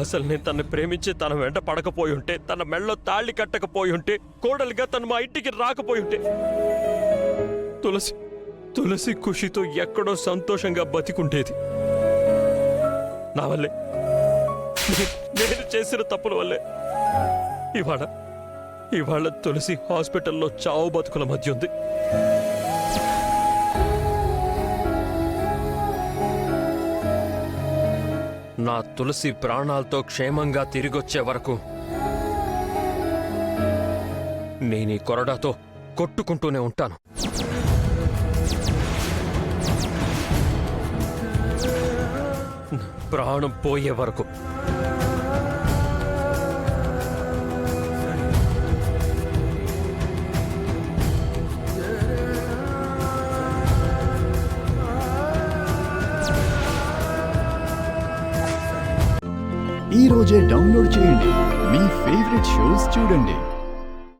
అసలు నేను తనని ప్రేమించి తన వెంట పడకపోయి ఉంటే, తన మెళ్ళలో తాళి కట్టకపోయి ఉంటే, కోడలిగా తను మా ఇంటికి రాకపోయి ఉంటే, తులసి ఖుషితో ఎక్కడో సంతోషంగా బతికుంటేది. నా వల్లే, నేను చేసిన తప్పుల వల్లే ఇవాళ తులసి హాస్పిటల్లో చావు బతుకుల మధ్య ఉంది. నా తులసి ప్రాణాలతో క్షేమంగా తిరిగొచ్చే వరకు నేను ఈ కొరడాతో కొట్టుకుంటూనే ఉంటాను. ప్రాణం పోయే వరకు. ఈ రోజే డౌన్లోడ్ చేయండి, మీ ఫేవరెట్ షోస్ చూడండి.